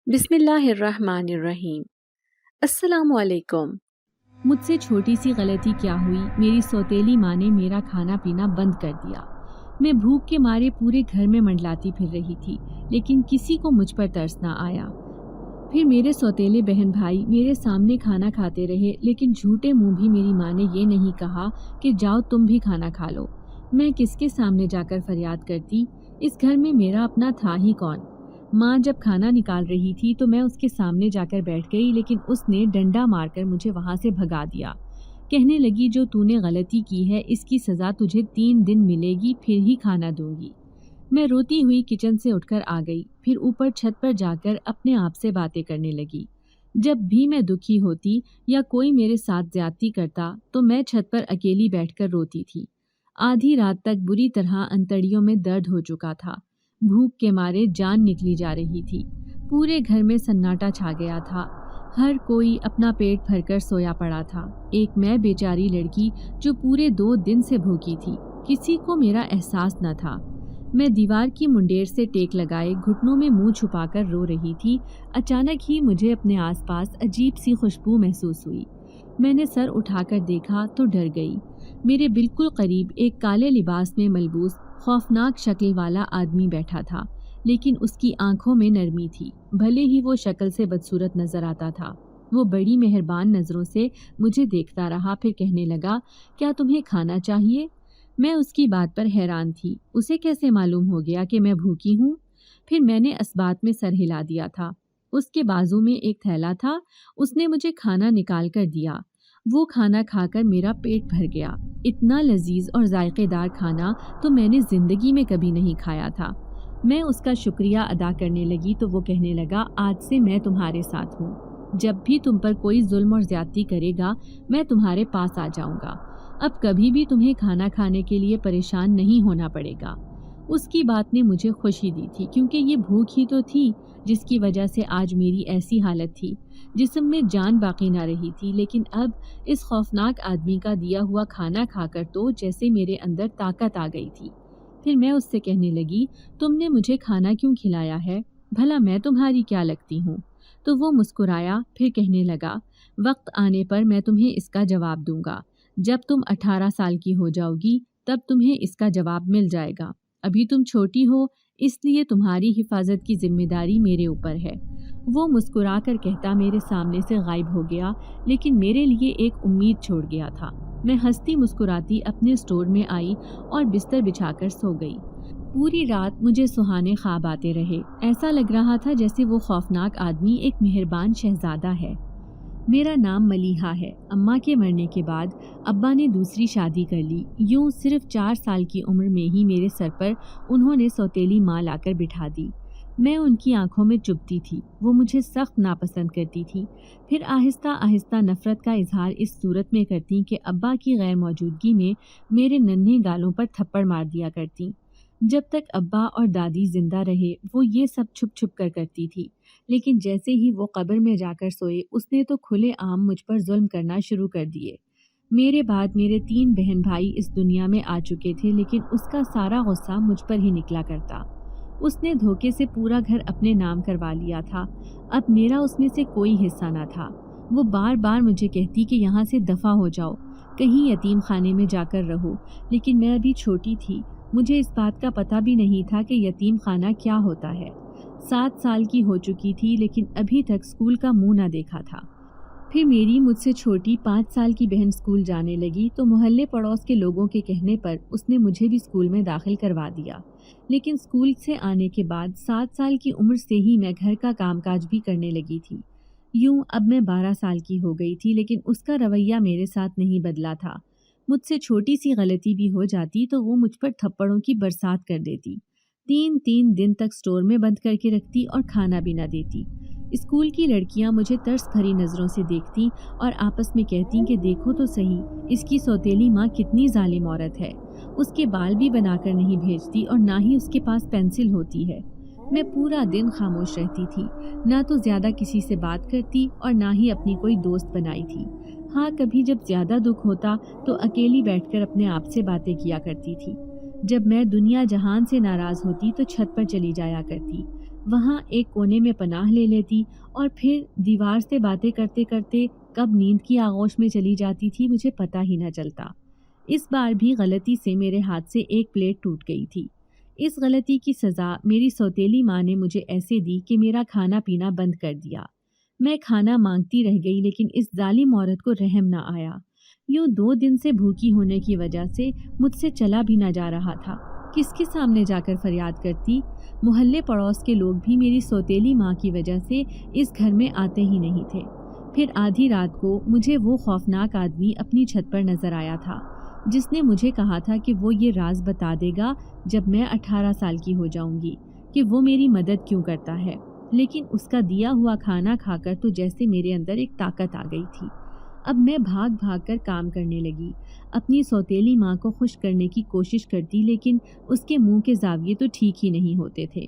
بسم اللہ الرحمن الرحیم۔ السلام علیکم۔ مجھ سے چھوٹی سی غلطی کیا ہوئی، میری سوتیلی ماں نے میرا کھانا پینا بند کر دیا۔ میں بھوک کے مارے پورے گھر میں منڈلاتی پھر رہی تھی، لیکن کسی کو مجھ پر ترس نہ آیا۔ پھر میرے سوتیلے بہن بھائی میرے سامنے کھانا کھاتے رہے، لیکن جھوٹے منہ بھی میری ماں نے یہ نہیں کہا کہ جاؤ تم بھی کھانا کھا لو۔ میں کس کے سامنے جا کر فریاد کرتی؟ اس گھر میں میرا اپنا تھا ہی کون؟ ماں جب کھانا نکال رہی تھی تو میں اس کے سامنے جا کر بیٹھ گئی، لیکن اس نے ڈنڈا مار کر مجھے وہاں سے بھگا دیا۔ کہنے لگی جو تو نے غلطی کی ہے اس کی سزا تجھے 3 دن ملے گی، پھر ہی کھانا دوں گی۔ میں روتی ہوئی کچن سے اٹھ کر آ گئی، پھر اوپر چھت پر جا کر اپنے آپ سے باتیں کرنے لگی۔ جب بھی میں دکھی ہوتی یا کوئی میرے ساتھ زیادتی کرتا تو میں چھت پر اکیلی بیٹھ کر روتی تھی۔ آدھی رات تک بری طرح انتڑیوں میں درد ہو چکا تھا، بھوک کے مارے جان نکلی جا رہی تھی۔ پورے گھر میں سناٹا چھا گیا تھا، ہر کوئی اپنا پیٹ بھر کر سویا پڑا تھا، ایک میں بیچاری لڑکی جو پورے 2 دن سے بھوکی تھی۔ کسی کو میرا احساس نہ تھا۔ میں دیوار کی منڈیر سے ٹیک لگائے گھٹنوں میں منہ چھپا کر رو رہی تھی۔ اچانک ہی مجھے اپنے آس پاس عجیب سی خوشبو محسوس ہوئی۔ میں نے سر اٹھا کر دیکھا تو ڈر گئی۔ میرے بالکل قریب ایک کالے لباس میں ملبوس خوفناک شکل والا آدمی بیٹھا تھا، لیکن اس کی آنکھوں میں نرمی تھی، بھلے ہی وہ شکل سے بدصورت نظر آتا تھا۔ وہ بڑی مہربان نظروں سے مجھے دیکھتا رہا، پھر کہنے لگا، کیا تمہیں کھانا چاہیے؟ میں اس کی بات پر حیران تھی، اسے کیسے معلوم ہو گیا کہ میں بھوکی ہوں؟ پھر میں نے اس بات میں سر ہلا دیا تھا۔ اس کے بازو میں ایک تھیلا تھا، اس نے مجھے کھانا نکال کر دیا۔ وہ کھانا کھا کر میرا پیٹ بھر گیا۔ اتنا لذیذ اور ذائقے دار کھانا تو میں نے زندگی میں کبھی نہیں کھایا تھا۔ میں اس کا شکریہ ادا کرنے لگی تو وہ کہنے لگا، آج سے میں تمہارے ساتھ ہوں، جب بھی تم پر کوئی ظلم اور زیادتی کرے گا میں تمہارے پاس آ جاؤں گا، اب کبھی بھی تمہیں کھانا کھانے کے لیے پریشان نہیں ہونا پڑے گا۔ اس کی بات نے مجھے خوشی دی تھی، کیونکہ یہ بھوک ہی تو تھی جس کی وجہ سے آج میری ایسی حالت تھی، جسم میں جان باقی نہ رہی تھی، لیکن اب اس خوفناک آدمی کا دیا ہوا کھانا کھا کر تو جیسے میرے اندر طاقت آ گئی تھی۔ پھر میں اس سے کہنے لگی، تم نے مجھے کھانا کیوں کھلایا ہے؟ بھلا میں تمہاری کیا لگتی ہوں؟ تو وہ مسکرایا، پھر کہنے لگا، وقت آنے پر میں تمہیں اس کا جواب دوں گا۔ جب تم 18 سال کی ہو جاؤ گی تب تمہیں اس کا جواب مل جائے گا۔ ابھی تم چھوٹی ہو، اس لیے تمہاری حفاظت کی ذمہ داری میرے اوپر ہے۔ وہ مسکرا کر کہتا میرے سامنے سے غائب ہو گیا، لیکن میرے لیے ایک امید چھوڑ گیا تھا۔ میں ہنستی مسکراتی اپنے اسٹور میں آئی اور بستر بچھا کر سو گئی۔ پوری رات مجھے سہانے خواب آتے رہے، ایسا لگ رہا تھا جیسے وہ خوفناک آدمی ایک مہربان شہزادہ ہے۔ میرا نام ملیحہ ہے۔ اماں کے مرنے کے بعد ابا نے دوسری شادی کر لی۔ یوں صرف 4 سال کی عمر میں ہی میرے سر پر انہوں نے سوتیلی ماں لا کر بٹھا دی۔ میں ان کی آنکھوں میں چبھتی تھی، وہ مجھے سخت ناپسند کرتی تھی، پھر آہستہ آہستہ نفرت کا اظہار اس صورت میں کرتی کہ ابا کی غیر موجودگی میں میرے ننھے گالوں پر تھپڑ مار دیا کرتی۔ جب تک ابا اور دادی زندہ رہے وہ یہ سب چھپ چھپ کر کرتی تھی، لیکن جیسے ہی وہ قبر میں جا کر سوئے اس نے تو کھلے عام مجھ پر ظلم کرنا شروع کر دیے۔ میرے بعد میرے 3 بہن بھائی اس دنیا میں آ چکے تھے، لیکن اس کا سارا غصہ مجھ پر ہی نکلا کرتا۔ اس نے دھوکے سے پورا گھر اپنے نام کروا لیا تھا، اب میرا اس میں سے کوئی حصہ نہ تھا۔ وہ بار بار مجھے کہتی کہ یہاں سے دفع ہو جاؤ، کہیں یتیم خانے میں جا کر رہو، لیکن میں ابھی چھوٹی تھی، مجھے اس بات کا پتہ بھی نہیں تھا کہ یتیم خانہ کیا ہوتا ہے۔ 7 سال کی ہو چکی تھی، لیکن ابھی تک اسکول کا منہ نہ دیکھا تھا۔ پھر میری مجھ سے چھوٹی 5 سال کی بہن اسکول جانے لگی تو محلے پڑوس کے لوگوں کے کہنے پر اس نے مجھے بھی اسکول میں داخل کروا دیا، لیکن اسکول سے آنے کے بعد 7 سال کی عمر سے ہی میں گھر کا کام کاج بھی کرنے لگی تھی۔ یوں اب میں 12 سال کی ہو گئی تھی، لیکن اس کا رویہ میرے ساتھ نہیں بدلا تھا۔ مجھ سے چھوٹی سی غلطی بھی ہو جاتی تو وہ مجھ پر تھپڑوں کی برسات کر دیتی، 3 دن تک اسٹور میں بند کر کے رکھتی اور کھانا بھی نہ دیتی۔ اسکول کی لڑکیاں مجھے ترس بھری نظروں سے دیکھتی اور آپس میں کہتی کہ دیکھو تو صحیح، اس کی سوتیلی ماں کتنی ظالم عورت ہے، اس کے بال بھی بنا کر نہیں بھیجتی اور نہ ہی اس کے پاس پینسل ہوتی ہے۔ میں پورا دن خاموش رہتی تھی، نہ تو زیادہ کسی سے بات کرتی اور نہ ہی اپنی کوئی دوست بنائی تھی۔ ہاں کبھی جب زیادہ دکھ ہوتا تو اکیلی بیٹھ کر اپنے آپ سے باتیں کیا کرتی تھی۔ جب میں دنیا جہان سے ناراض ہوتی تو چھت پر چلی جایا کرتی، وہاں ایک کونے میں پناہ لے لیتی اور پھر دیوار سے باتیں کرتے کرتے کب نیند کی آغوش میں چلی جاتی تھی مجھے پتہ ہی نہ چلتا۔ اس بار بھی غلطی سے میرے ہاتھ سے ایک پلیٹ ٹوٹ گئی تھی۔ اس غلطی کی سزا میری سوتیلی ماں نے مجھے ایسے دی کہ میرا کھانا پینا بند کر دیا۔ میں کھانا مانگتی رہ گئی لیکن اس ظالم عورت کو رحم نہ آیا۔ یوں 2 دن سے بھوکی ہونے کی وجہ سے مجھ سے چلا بھی نہ جا رہا تھا۔ کس کے سامنے جا کر فریاد کرتی؟ محلے پڑوس کے لوگ بھی میری سوتیلی ماں کی وجہ سے اس گھر میں آتے ہی نہیں تھے۔ پھر آدھی رات کو مجھے وہ خوفناک آدمی اپنی چھت پر نظر آیا تھا جس نے مجھے کہا تھا کہ وہ یہ راز بتا دے گا جب میں 18 سال کی ہو جاؤں گی کہ وہ میری مدد کیوں کرتا ہے۔ لیکن اس کا دیا ہوا کھانا کھا کر تو جیسے میرے اندر ایک طاقت آ گئی تھی۔ اب میں بھاگ بھاگ کر کام کرنے لگی، اپنی سوتیلی ماں کو خوش کرنے کی کوشش کرتی لیکن اس کے منہ کے زاویے تو ٹھیک ہی نہیں ہوتے تھے۔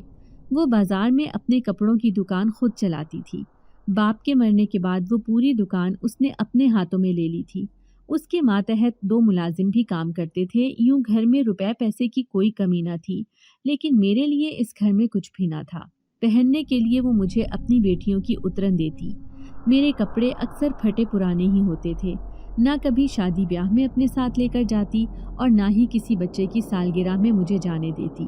وہ بازار میں اپنے کپڑوں کی دکان خود چلاتی تھی۔ باپ کے مرنے کے بعد وہ پوری دکان اس نے اپنے ہاتھوں میں لے لی تھی۔ اس کے ماتحت 2 ملازم بھی کام کرتے تھے۔ یوں گھر میں روپے پیسے کی کوئی کمی نہ تھی، لیکن میرے لیے اس گھر میں کچھ بھی نہ تھا۔ پہننے کے لیے وہ مجھے اپنی بیٹیوں کی اترن دیتی۔ میرے کپڑے اکثر پھٹے پرانے ہی ہوتے تھے۔ نہ کبھی شادی بیاہ میں اپنے ساتھ لے کر جاتی اور نہ ہی کسی بچے کی سالگرہ میں مجھے جانے دیتی۔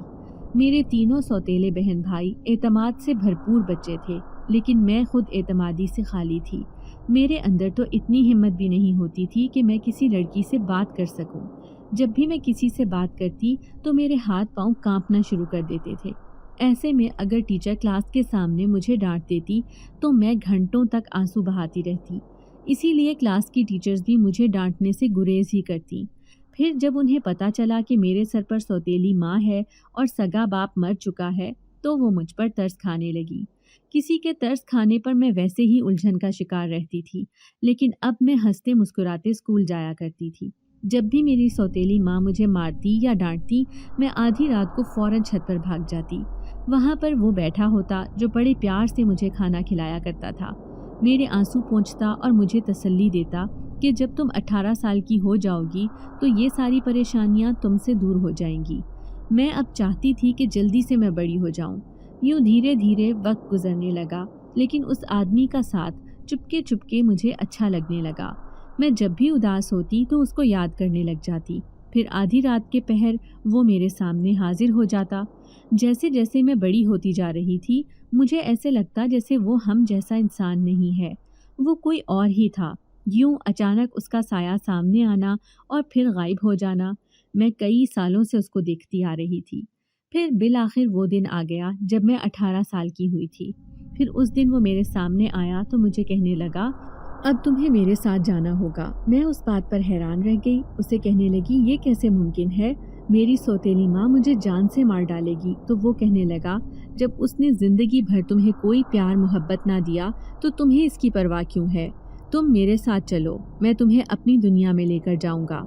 میرے تینوں سوتیلے بہن بھائی اعتماد سے بھرپور بچے تھے، لیکن میں خود اعتمادی سے خالی تھی۔ میرے اندر تو اتنی ہمت بھی نہیں ہوتی تھی کہ میں کسی لڑکی سے بات کر سکوں۔ جب بھی میں کسی سے بات کرتی تو میرے ہاتھ پاؤں کانپنا شروع کر دیتے تھے۔ ایسے میں اگر ٹیچر کلاس کے سامنے مجھے ڈانٹ دیتی تو میں گھنٹوں تک آنسو بہاتی رہتی۔ اسی لیے کلاس کی ٹیچرز بھی مجھے ڈانٹنے سے گریز ہی کرتی۔ پھر جب انہیں پتہ چلا کہ میرے سر پر سوتیلی ماں ہے اور سگا باپ مر چکا ہے تو وہ مجھ پر ترس کھانے لگی۔ کسی کے ترس کھانے پر میں ویسے ہی الجھن کا شکار رہتی تھی، لیکن اب میں ہنستے مسکراتے اسکول جایا کرتی تھی۔ جب بھی میری سوتیلی ماں مجھے مارتی یا ڈانٹتی میں آدھی رات کو فوراً چھت پر بھاگ جاتی۔ وہاں پر وہ بیٹھا ہوتا جو بڑے پیار سے مجھے کھانا کھلایا کرتا تھا، میرے آنسو پونچھتا اور مجھے تسلی دیتا کہ جب تم 18 سال کی ہو جاؤ گی تو یہ ساری پریشانیاں تم سے دور ہو جائیں گی۔ میں اب چاہتی تھی کہ جلدی سے میں بڑی ہو جاؤں۔ یوں دھیرے دھیرے وقت گزرنے لگا، لیکن اس آدمی کا ساتھ چپکے چپکے مجھے اچھا لگنے لگا۔ میں جب بھی اداس ہوتی تو اس کو یاد کرنے لگ جاتی۔ پھر آدھی رات کے پہر وہ میرے سامنے حاضر ہو جاتا۔ جیسے جیسے میں بڑی ہوتی جا رہی تھی مجھے ایسے لگتا جیسے وہ ہم جیسا انسان نہیں ہے، وہ کوئی اور ہی تھا۔ یوں اچانک اس کا سایہ سامنے آنا اور پھر غائب ہو جانا۔ میں کئی سالوں سے اس کو دیکھتی آ رہی تھی۔ پھر بالآخر وہ دن آ گیا جب میں 18 سال کی ہوئی تھی۔ پھر اس دن وہ میرے سامنے آیا تو مجھے کہنے لگا، اب تمہیں میرے ساتھ جانا ہوگا۔ میں اس بات پر حیران رہ گئی۔ اسے کہنے لگی، یہ کیسے ممکن ہے؟ میری سوتیلی ماں مجھے جان سے مار ڈالے گی۔ تو وہ کہنے لگا، جب اس نے زندگی بھر تمہیں کوئی پیار محبت نہ دیا تو تمہیں اس کی پرواہ کیوں ہے؟ تم میرے ساتھ چلو، میں تمہیں اپنی دنیا میں لے کر جاؤں گا۔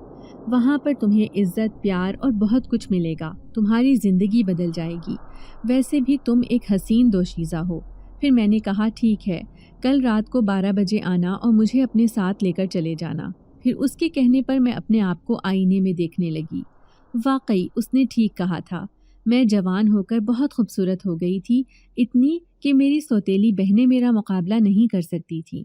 وہاں پر تمہیں عزت، پیار اور بہت کچھ ملے گا۔ تمہاری زندگی بدل جائے گی۔ ویسے بھی تم ایک حسین دوشیزہ ہو۔ پھر میں نے کہا، ٹھیک ہے، کل رات کو 12 بجے آنا اور مجھے اپنے ساتھ لے کر چلے جانا۔ پھر اس کے کہنے پر میں اپنے آپ کو آئینے میں دیکھنے لگی۔ واقعی اس نے ٹھیک کہا تھا، میں جوان ہو کر بہت خوبصورت ہو گئی تھی، اتنی کہ میری سوتیلی بہنیں میرا مقابلہ نہیں کر سکتی تھیں۔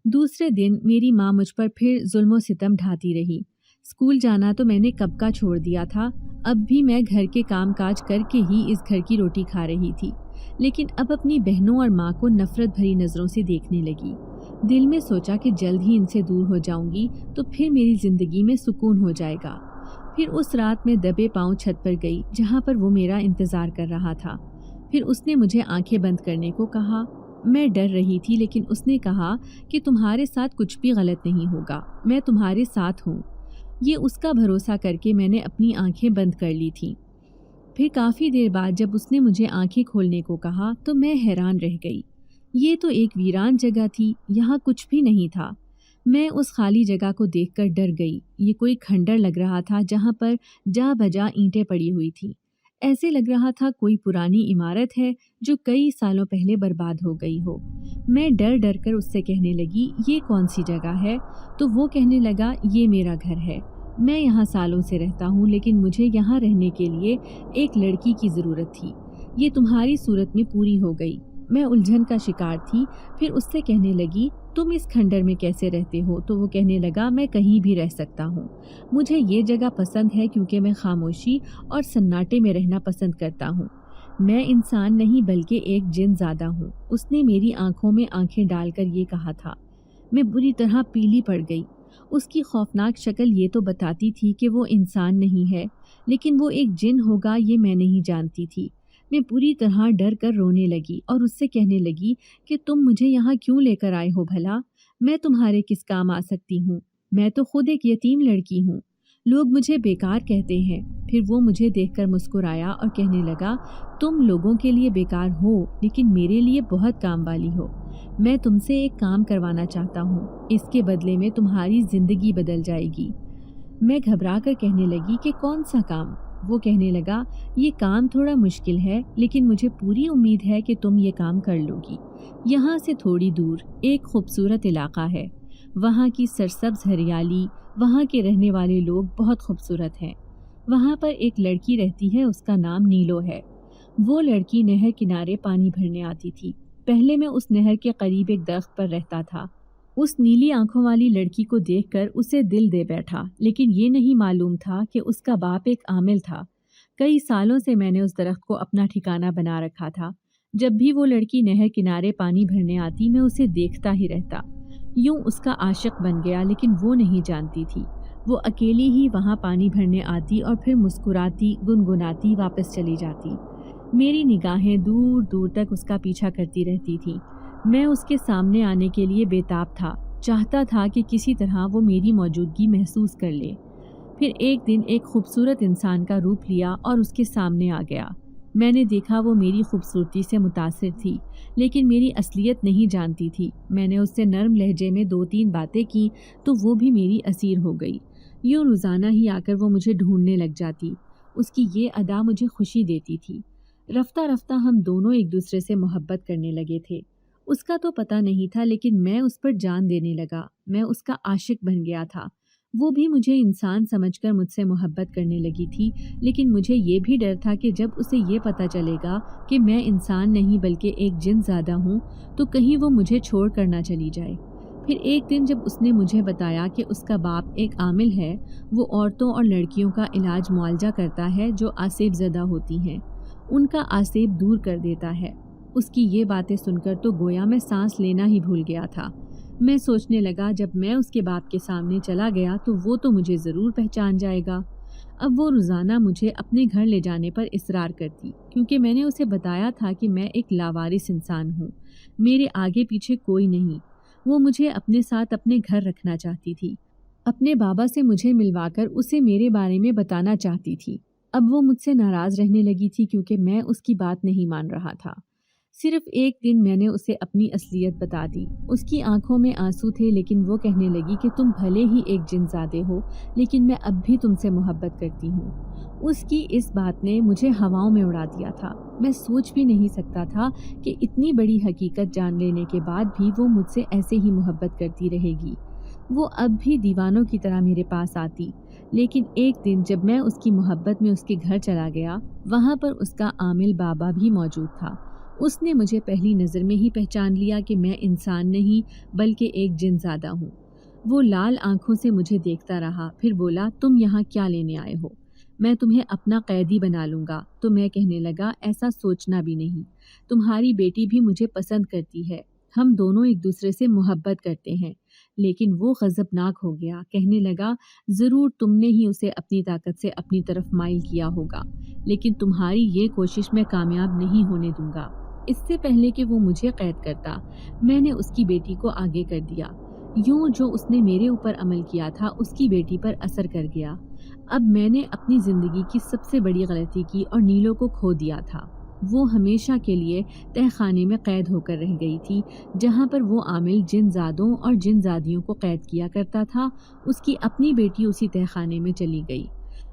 دوسرے دن میری ماں مجھ پر پھر ظلم و ستم ڈھاتی رہی۔ اسکول جانا تو میں نے کب کا چھوڑ دیا تھا، اب بھی میں گھر کے کام کاج کر کے ہی اس گھر کی روٹی کھا رہی تھی، لیکن اب اپنی بہنوں اور ماں کو نفرت بھری نظروں سے دیکھنے لگی۔ دل میں سوچا کہ جلد ہی ان سے دور ہو جاؤں گی تو پھر میری زندگی میں سکون ہو جائے گا۔ پھر اس رات میں دبے پاؤں چھت پر گئی جہاں پر وہ میرا انتظار کر رہا تھا۔ پھر اس نے مجھے آنکھیں بند کرنے کو کہا۔ میں ڈر رہی تھی لیکن اس نے کہا کہ تمہارے ساتھ کچھ بھی غلط نہیں ہوگا، میں تمہارے ساتھ ہوں۔ یہ اس کا بھروسہ کر کے میں نے اپنی آنکھیں بند کر لی تھیں۔ پھر کافی دیر بعد جب اس نے مجھے آنکھیں کھولنے کو کہا تو میں حیران رہ گئی۔ یہ تو ایک ویران جگہ تھی، یہاں کچھ بھی نہیں تھا۔ میں اس خالی جگہ کو دیکھ کر ڈر گئی۔ یہ کوئی کھنڈر لگ رہا تھا جہاں پر جا بجا اینٹیں پڑی ہوئی تھیں۔ ایسے لگ رہا تھا کوئی پرانی عمارت ہے جو کئی سالوں پہلے برباد ہو گئی ہو۔ میں ڈر ڈر کر اس سے کہنے لگی، یہ کون سی جگہ ہے؟ تو وہ کہنے لگا، یہ میرا گھر ہے، میں یہاں سالوں سے رہتا ہوں، لیکن مجھے یہاں رہنے کے لیے ایک لڑکی کی ضرورت تھی۔ یہ تمہاری صورت میں پوری ہو گئی۔ میں الجھن کا شکار تھی، پھر اس سے کہنے لگی تم اس کھنڈر میں کیسے رہتے ہو؟ تو وہ کہنے لگا میں کہیں بھی رہ سکتا ہوں، مجھے یہ جگہ پسند ہے کیونکہ میں خاموشی اور سناٹے میں رہنا پسند کرتا ہوں۔ میں انسان نہیں بلکہ ایک جن زادہ ہوں۔ اس نے میری آنکھوں میں آنکھیں ڈال کر یہ کہا تھا۔ میں بری طرح پیلی پڑ گئی۔ اس کی خوفناک شکل یہ تو بتاتی تھی کہ وہ انسان نہیں ہے، لیکن وہ ایک جن ہوگا یہ میں نہیں جانتی تھی۔ میں پوری طرح ڈر کر رونے لگی اور اس سے کہنے لگی کہ تم مجھے یہاں کیوں لے کر آئے ہو بھلا؟ میں تمہارے کس کام آ سکتی ہوں؟ میں تو خود ایک یتیم لڑکی ہوں، لوگ مجھے بیکار کہتے ہیں۔ پھر وہ مجھے دیکھ کر مسکرایا اور کہنے لگا تم لوگوں کے لیے بیکار ہو لیکن میرے لیے بہت کام والی ہو۔ میں تم سے ایک کام کروانا چاہتا ہوں، اس کے بدلے میں تمہاری زندگی بدل جائے گی۔ میں گھبرا کر کہنے لگی کہ کون سا کام؟ وہ کہنے لگا یہ کام تھوڑا مشکل ہے لیکن مجھے پوری امید ہے کہ تم یہ کام کر لو گی۔ یہاں سے تھوڑی دور ایک خوبصورت علاقہ ہے، وہاں کی سرسبز ہریالی، وہاں کے رہنے والے لوگ بہت خوبصورت ہیں۔ وہاں پر ایک لڑکی رہتی ہے، اس کا نام نیلو ہے۔ وہ لڑکی نہر کنارے پانی بھرنے آتی تھی۔ پہلے میں اس نہر کے قریب ایک درخت پر رہتا تھا۔ اس نیلی آنکھوں والی لڑکی کو دیکھ کر اسے دل دے بیٹھا، لیکن یہ نہیں معلوم تھا کہ اس کا باپ ایک عامل تھا۔ کئی سالوں سے میں نے اس درخت کو اپنا ٹھکانہ بنا رکھا تھا۔ جب بھی وہ لڑکی نہر کنارے پانی بھرنے آتی میں اسے دیکھتا ہی رہتا، یوں اس کا عاشق بن گیا، لیکن وہ نہیں جانتی تھی۔ وہ اکیلی ہی وہاں پانی بھرنے آتی اور پھر مسکراتی گنگناتی واپس چلی جاتی۔ میری نگاہیں دور دور تک اس کا پیچھا کرتی رہتی تھیں۔ میں اس کے سامنے آنے کے لیے بے تاب تھا، چاہتا تھا کہ کسی طرح وہ میری موجودگی محسوس کر لے۔ پھر ایک دن ایک خوبصورت انسان کا روپ لیا اور اس کے سامنے آ گیا۔ میں نے دیکھا وہ میری خوبصورتی سے متاثر تھی، لیکن میری اصلیت نہیں جانتی تھی۔ میں نے اس سے نرم لہجے میں 2-3 باتیں کی تو وہ بھی میری اسیر ہو گئی۔ یوں روزانہ ہی آ کر وہ مجھے ڈھونڈنے لگ جاتی۔ اس کی یہ ادا مجھے خوشی دیتی تھی۔ رفتہ رفتہ ہم دونوں ایک دوسرے سے محبت کرنے لگے تھے۔ اس کا تو پتہ نہیں تھا، لیکن میں اس پر جان دینے لگا۔ میں اس کا عاشق بن گیا تھا۔ وہ بھی مجھے انسان سمجھ کر مجھ سے محبت کرنے لگی تھی، لیکن مجھے یہ بھی ڈر تھا کہ جب اسے یہ پتہ چلے گا کہ میں انسان نہیں بلکہ ایک جن زادہ ہوں تو کہیں وہ مجھے چھوڑ کر نہ چلی جائے۔ پھر ایک دن جب اس نے مجھے بتایا کہ اس کا باپ ایک عامل ہے، وہ عورتوں اور لڑکیوں کا علاج معالجہ کرتا ہے جو آسیب زدہ ہوتی ہیں، ان کا آسیب دور کر دیتا ہے۔ اس کی یہ باتیں سن کر تو گویا میں سانس لینا ہی بھول گیا تھا۔ میں سوچنے لگا جب میں اس کے باپ کے سامنے چلا گیا تو وہ تو مجھے ضرور پہچان جائے گا۔ اب وہ روزانہ مجھے اپنے گھر لے جانے پر اصرار کرتی، کیونکہ میں نے اسے بتایا تھا کہ میں ایک لاوارث انسان ہوں، میرے آگے پیچھے کوئی نہیں۔ وہ مجھے اپنے ساتھ اپنے گھر رکھنا چاہتی تھی، اپنے بابا سے مجھے ملوا کر اسے میرے بارے میں بتانا چاہتی تھی۔ اب وہ مجھ سے ناراض رہنے لگی تھی کیونکہ میں اس کی بات نہیں مان رہا تھا۔ صرف ایک دن میں نے اسے اپنی اصلیت بتا دی۔ اس کی آنکھوں میں آنسو تھے، لیکن وہ کہنے لگی کہ تم بھلے ہی ایک جن زادے ہو، لیکن میں اب بھی تم سے محبت کرتی ہوں۔ اس کی اس بات نے مجھے ہواؤں میں اڑا دیا تھا۔ میں سوچ بھی نہیں سکتا تھا کہ اتنی بڑی حقیقت جان لینے کے بعد بھی وہ مجھ سے ایسے ہی محبت کرتی رہے گی۔ وہ اب بھی دیوانوں کی طرح میرے پاس آتی، لیکن ایک دن جب میں اس کی محبت میں اس کے گھر چلا گیا، وہاں پر اس کا عامل بابا بھی موجود تھا۔ اس نے مجھے پہلی نظر میں ہی پہچان لیا کہ میں انسان نہیں بلکہ ایک جن زادہ ہوں۔ وہ لال آنکھوں سے مجھے دیکھتا رہا، پھر بولا تم یہاں کیا لینے آئے ہو؟ میں تمہیں اپنا قیدی بنا لوں گا۔ تو میں کہنے لگا ایسا سوچنا بھی نہیں، تمہاری بیٹی بھی مجھے پسند کرتی ہے، ہم دونوں ایک دوسرے سے محبت کرتے ہیں۔ لیکن وہ غضبناک ہو گیا، کہنے لگا ضرور تم نے ہی اسے اپنی طاقت سے اپنی طرف مائل کیا ہوگا، لیکن تمہاری یہ کوشش میں کامیاب نہیں ہونے دوں گا۔ اس سے پہلے کہ وہ مجھے قید کرتا، میں نے اس کی بیٹی کو آگے کر دیا۔ یوں جو اس نے میرے اوپر عمل کیا تھا اس کی بیٹی پر اثر کر گیا۔ اب میں نے اپنی زندگی کی سب سے بڑی غلطی کی اور نیلو کو کھو دیا تھا۔ وہ ہمیشہ کے لیے تہہ خانے میں قید ہو کر رہ گئی تھی، جہاں پر وہ عامل جن زادوں اور جن زادیوں کو قید کیا کرتا تھا۔ اس کی اپنی بیٹی اسی تہہ خانے میں چلی گئی۔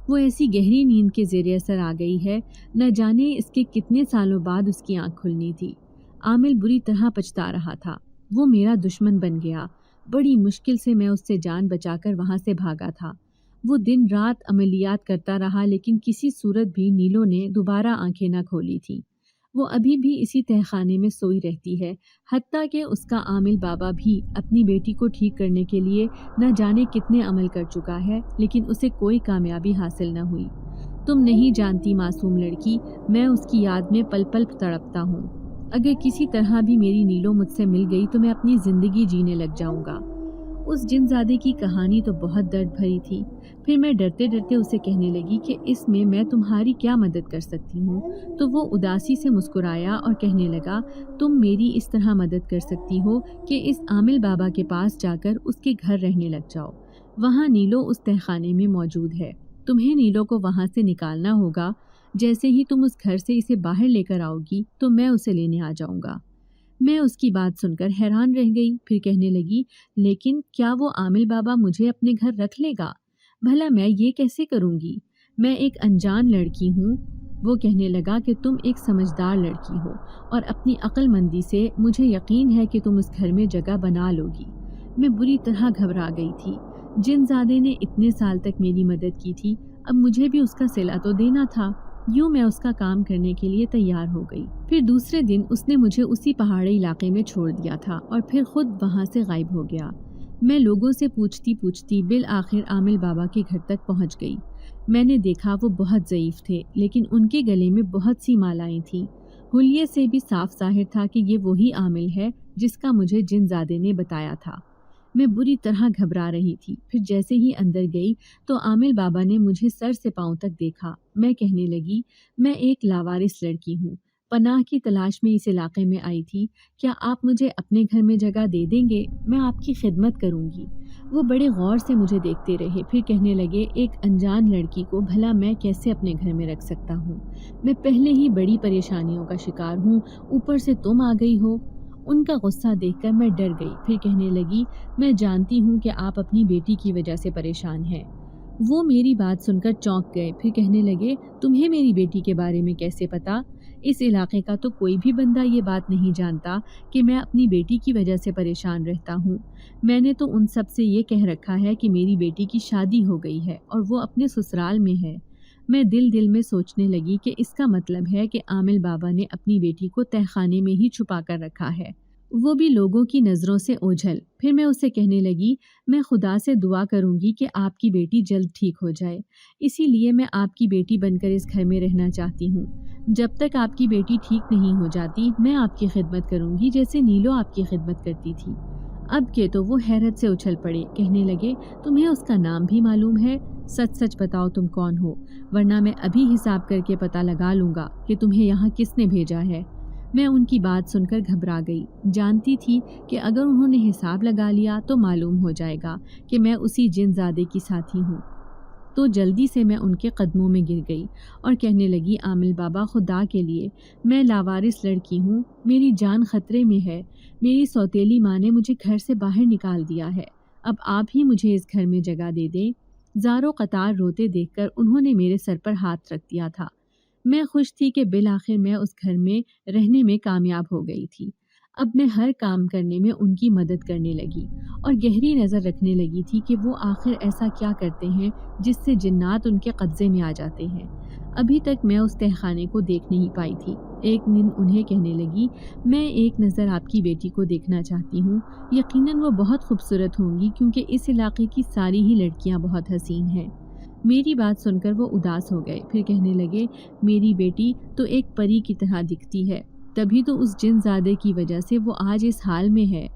وہ ایسی گہری نیند کے زیر اثر آ گئی ہے، نہ جانے اس کے کتنے سالوں بعد اس کی آنکھ کھلنی تھی۔ عامل بری طرح پچھتا رہا تھا، وہ میرا دشمن بن گیا۔ بڑی مشکل سے میں اس سے جان بچا کر وہاں سے بھاگا تھا۔ وہ دن رات عملیات کرتا رہا، لیکن کسی صورت بھی نیلو نے دوبارہ آنکھیں نہ کھولی تھیں۔ وہ ابھی بھی اسی تہخانے میں سوئی رہتی ہے، حتیٰ کہ اس کا عامل بابا بھی اپنی بیٹی کو ٹھیک کرنے کے لیے نہ جانے کتنے عمل کر چکا ہے، لیکن اسے کوئی کامیابی حاصل نہ ہوئی۔ تم نہیں جانتی معصوم لڑکی، میں اس کی یاد میں پل پل تڑپتا ہوں۔ اگر کسی طرح بھی میری نیلو مجھ سے مل گئی تو میں اپنی زندگی جینے لگ جاؤں گا۔ اس جن زادے کی کہانی تو بہت درد بھری تھی۔ پھر میں ڈرتے ڈرتے اسے کہنے لگی کہ اس میں تمہاری کیا مدد کر سکتی ہوں؟ تو وہ اداسی سے مسکرایا اور کہنے لگا، تم میری اس طرح مدد کر سکتی ہو کہ اس عامل بابا کے پاس جا کر اس کے گھر رہنے لگ جاؤ۔ وہاں نیلو اس تہخانے میں موجود ہے، تمہیں نیلو کو وہاں سے نکالنا ہوگا۔ جیسے ہی تم اس گھر سے اسے باہر لے کر آؤ گی تو میں اسے لینے آ جاؤں گا۔ میں اس کی بات سن کر حیران رہ گئی، پھر کہنے لگی، لیکن کیا وہ عامل بابا مجھے اپنے گھر رکھ لے گا؟ بھلا میں یہ کیسے کروں گی؟ میں ایک انجان لڑکی ہوں۔ وہ کہنے لگا کہ تم ایک سمجھدار لڑکی ہو اور اپنی عقل مندی سے مجھے یقین ہے کہ تم اس گھر میں جگہ بنا لو گی۔ میں بری طرح گھبرا گئی تھی۔ جن زادے نے اتنے سال تک میری مدد کی تھی، اب مجھے بھی اس کا صلہ تو دینا تھا۔ یوں میں اس کا کام کرنے کے لیے تیار ہو گئی۔ پھر دوسرے دن اس نے مجھے اسی پہاڑی علاقے میں چھوڑ دیا تھا اور پھر خود وہاں سے غائب ہو گیا۔ میں لوگوں سے پوچھتی بالآخر عامل بابا کے گھر تک پہنچ گئی۔ میں نے دیکھا وہ بہت ضعیف تھے، لیکن ان کے گلے میں بہت سی مالائیں تھیں۔ حلیے سے بھی صاف ظاہر تھا کہ یہ وہی عامل ہے جس کا مجھے جن زادے نے بتایا تھا۔ میں بری طرح گھبرا رہی تھی۔ پھر جیسے ہی اندر گئی تو عامل بابا نے مجھے سر سے پاؤں تک دیکھا۔ میں کہنے لگی، میں ایک لاوارث لڑکی ہوں، پناہ کی تلاش میں اس علاقے میں آئی تھی، کیا آپ مجھے اپنے گھر میں جگہ دے دیں گے؟ میں آپ کی خدمت کروں گی۔ وہ بڑے غور سے مجھے دیکھتے رہے، پھر کہنے لگے، ایک انجان لڑکی کو بھلا میں کیسے اپنے گھر میں رکھ سکتا ہوں؟ میں پہلے ہی بڑی پریشانیوں کا شکار ہوں، اوپر سے تم آ گئی ہو۔ ان کا غصہ دیکھ کر میں ڈر گئی، پھر کہنے لگی، میں جانتی ہوں کہ آپ اپنی بیٹی کی وجہ سے پریشان ہیں۔ وہ میری بات سن کر چونک گئے، پھر کہنے لگے، تمہیں میری بیٹی کے بارے میں کیسے پتا؟ اس علاقے کا تو کوئی بھی بندہ یہ بات نہیں جانتا کہ میں اپنی بیٹی کی وجہ سے پریشان رہتا ہوں۔ میں نے تو ان سب سے یہ کہہ رکھا ہے کہ میری بیٹی کی شادی ہو گئی ہے اور وہ اپنے سسرال میں ہے۔ میں دل میں سوچنے لگی کہ اس کا مطلب ہے کہ عامل بابا نے اپنی بیٹی کو تہخانے میں ہی چھپا کر رکھا ہے، وہ بھی لوگوں کی نظروں سے اوجھل۔ پھر میں اسے کہنے لگی، میں خدا سے دعا کروں گی کہ آپ کی بیٹی جلد ٹھیک ہو جائے، اسی لیے میں آپ کی بیٹی بن کر اس گھر میں رہنا چاہتی ہوں۔ جب تک آپ کی بیٹی ٹھیک نہیں ہو جاتی میں آپ کی خدمت کروں گی جیسے نیلو آپ کی خدمت کرتی تھی۔ اب کے تو وہ حیرت سے اچھل پڑے، کہنے لگے، تمہیں اس کا نام بھی معلوم ہے؟ سچ سچ بتاؤ تم کون ہو، ورنہ میں ابھی حساب کر کے پتہ لگا لوں گا کہ تمہیں یہاں کس نے بھیجا ہے۔ میں ان کی بات سن کر گھبرا گئی، جانتی تھی کہ اگر انہوں نے حساب لگا لیا تو معلوم ہو جائے گا کہ میں اسی جن زادے کی ساتھی ہوں۔ تو جلدی سے میں ان کے قدموں میں گر گئی اور کہنے لگی، عامل بابا، خدا کے لیے میں لاوارث لڑکی ہوں، میری جان خطرے میں ہے، میری سوتیلی ماں نے مجھے گھر سے باہر نکال دیا ہے، اب آپ ہی مجھے اس گھر میں جگہ دے دیں۔ زاروں قطار روتے دیکھ کر انہوں نے میرے سر پر ہاتھ رکھ دیا تھا۔ میں خوش تھی کہ بالآخر میں اس گھر میں رہنے میں کامیاب ہو گئی تھی۔ اب میں ہر کام کرنے میں ان کی مدد کرنے لگی اور گہری نظر رکھنے لگی تھی کہ وہ آخر ایسا کیا کرتے ہیں جس سے جنات ان کے قبضے میں آ جاتے ہیں۔ ابھی تک میں اس تہخانے کو دیکھ نہیں پائی تھی۔ ایک دن انہیں کہنے لگی، میں ایک نظر آپ کی بیٹی کو دیکھنا چاہتی ہوں، یقیناً وہ بہت خوبصورت ہوں گی کیونکہ اس علاقے کی ساری ہی لڑکیاں بہت حسین ہیں۔ میری بات سن کر وہ اداس ہو گئے، پھر کہنے لگے، میری بیٹی تو ایک پری کی طرح دکھتی ہے، تبھی تو اس جن زادے کی وجہ سے وہ آج اس حال میں ہے۔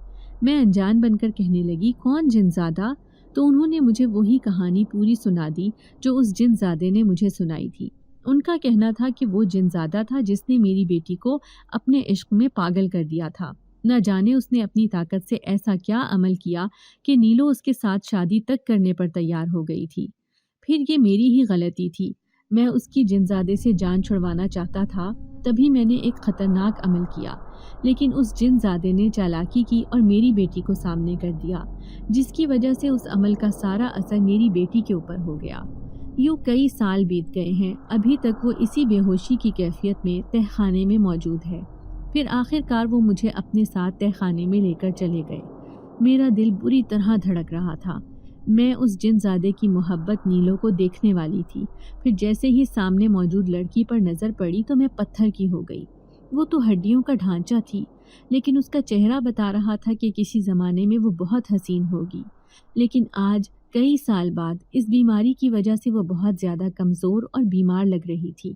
میں انجان بن کر کہنے لگی، کون جن زادہ؟ تو انہوں نے مجھے وہی کہانی پوری سنا دی جو اس جن زادے نے مجھے سنائی تھی۔ ان کا کہنا تھا کہ وہ جن زادہ تھا جس نے میری بیٹی کو اپنے عشق میں پاگل کر دیا تھا۔ نہ جانے اس نے اپنی طاقت سے ایسا کیا عمل کیا کہ نیلو اس کے ساتھ شادی تک کرنے پر تیار ہو گئی تھی۔ پھر یہ میری ہی غلطی تھی، میں اس کی جن زادے سے جان چھڑوانا چاہتا تھا، تبھی میں نے ایک خطرناک عمل کیا، لیکن اس جن زادے نے چالاکی کی اور میری بیٹی کو سامنے کر دیا، جس کی وجہ سے اس عمل کا سارا اثر میری بیٹی کے اوپر ہو گیا۔ یوں کئی سال بیت گئے ہیں، ابھی تک وہ اسی بے ہوشی کی کیفیت میں تہخانے میں موجود ہے۔ پھر آخر کار وہ مجھے اپنے ساتھ تہخانے میں لے کر چلے گئے۔ میرا دل بری طرح دھڑک رہا تھا۔ میں اس جن زادے کی محبت نیلو کو دیکھنے والی تھی، پھر جیسے ہی سامنے موجود لڑکی پر نظر پڑی تو میں پتھر کی ہو گئی۔ وہ تو ہڈیوں کا ڈھانچہ تھی، لیکن اس کا چہرہ بتا رہا تھا کہ کسی زمانے میں وہ بہت حسین ہوگی۔ لیکن آج کئی سال بعد اس بیماری کی وجہ سے وہ بہت زیادہ کمزور اور بیمار لگ رہی تھی۔